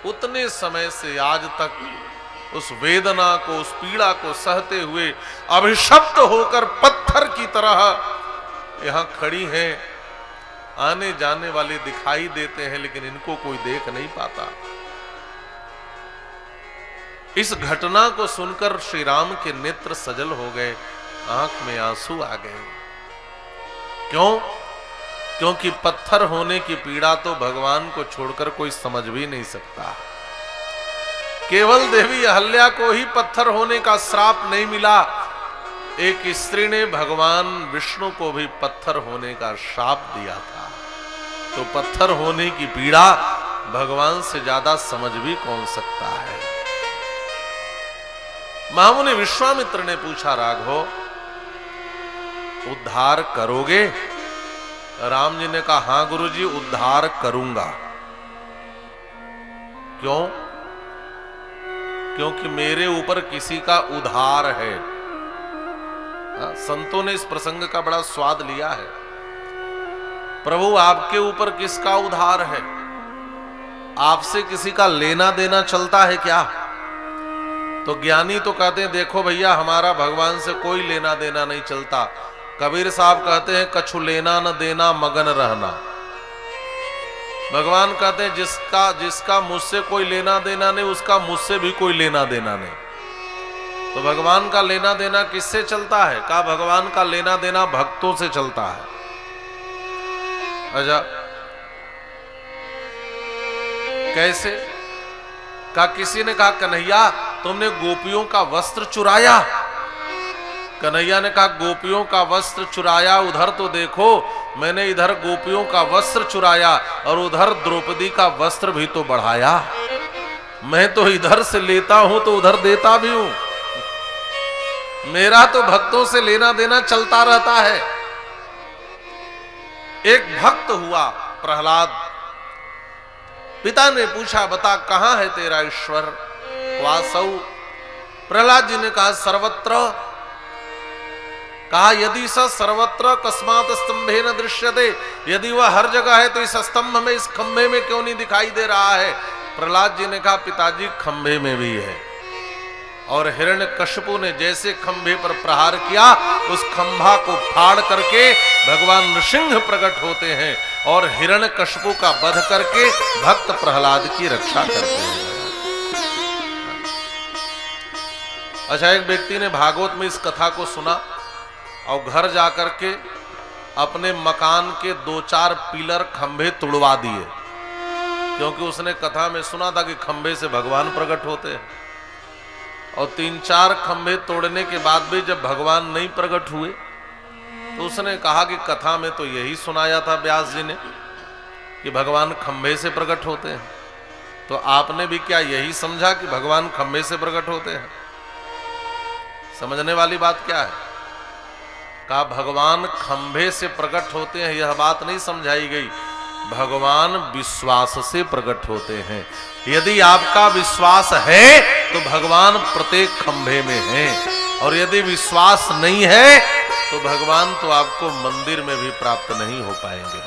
उतने समय से आज तक उस वेदना को, उस पीड़ा को सहते हुए अभिशप्त होकर पत्थर की तरह यहां खड़ी हैं। आने जाने वाले दिखाई देते हैं, लेकिन इनको कोई देख नहीं पाता। इस घटना को सुनकर श्री राम के नेत्र सजल हो गए, आंख में आंसू आ गए। क्यों? क्योंकि पत्थर होने की पीड़ा तो भगवान को छोड़कर कोई समझ भी नहीं सकता। केवल देवी अहल्या को ही पत्थर होने का श्राप नहीं मिला, एक स्त्री ने भगवान विष्णु को भी पत्थर होने का श्राप दिया था। तो पत्थर होने की पीड़ा भगवान से ज्यादा समझ भी कौन सकता है। महामुनि विश्वामित्र ने पूछा, राघव उद्धार करोगे? राम जी ने कहा, हां गुरुजी, उद्धार करूंगा। क्यों? क्योंकि मेरे ऊपर किसी का उधार है। संतों ने इस प्रसंग का बड़ा स्वाद लिया है। प्रभु आपके ऊपर किसका उधार है? आपसे किसी का लेना देना चलता है क्या? तो ज्ञानी तो कहते हैं, देखो भैया, हमारा भगवान से कोई लेना देना नहीं चलता। कबीर साहब कहते हैं, कछु लेना न देना मगन रहना। भगवान कहते हैं, जिसका मुझसे कोई लेना देना नहीं, उसका मुझसे भी कोई लेना देना नहीं। तो भगवान का लेना देना किससे चलता है? कहा, भगवान का लेना देना भक्तों से चलता है। अच्छा, कैसे? कहा, किसी ने कहा, कन्हैया तुमने गोपियों का वस्त्र चुराया। कन्हैया ने कहा, गोपियों का वस्त्र चुराया? उधर तो देखो, मैंने इधर गोपियों का वस्त्र चुराया और उधर द्रौपदी का वस्त्र भी तो बढ़ाया। मैं तो इधर से लेता हूं तो उधर देता भी हूं। मेरा तो भक्तों से लेना देना चलता रहता है। एक भक्त हुआ प्रहलाद। पिता ने पूछा, बता कहां है तेरा ईश्वर? वासौ। प्रहलाद जी ने कहा, सर्वत्र। कहा, यदि स सर्वत्र कस्मात स्तंभे न दृश्यते, यदि वह हर जगह है तो इस स्तंभ में, इस खंभे में क्यों नहीं दिखाई दे रहा है? प्रहलाद जी ने कहा, पिताजी खंभे में भी है। और हिरण्यकश्यपु ने जैसे खंभे पर प्रहार किया, उस खंभा को फाड़ करके भगवान नृसिंह प्रकट होते हैं और हिरण्यकश्यपु का वध करके भक्त प्रहलाद की रक्षा करते हैं। अच्छा, एक व्यक्ति ने भागवत में इस कथा को सुना और घर जाकर के अपने मकान के 2-4 पिलर खंभे तुड़वा दिए, क्योंकि उसने कथा में सुना था कि खंभे से भगवान प्रकट होते हैं। और 3-4 खंभे तोड़ने के बाद भी जब भगवान नहीं प्रकट हुए तो उसने कहा कि कथा में तो यही सुनाया था व्यास जी ने कि भगवान खंभे से प्रकट होते हैं, तो आपने भी क्या यही समझा कि भगवान खंभे से प्रकट होते हैं? समझने वाली बात क्या है? कहा, भगवान खंभे से प्रकट होते हैं यह बात नहीं समझाई गई, भगवान विश्वास से प्रकट होते हैं। यदि आपका विश्वास है तो भगवान प्रत्येक खंभे में हैं, और यदि विश्वास नहीं है तो भगवान तो आपको मंदिर में भी प्राप्त नहीं हो पाएंगे।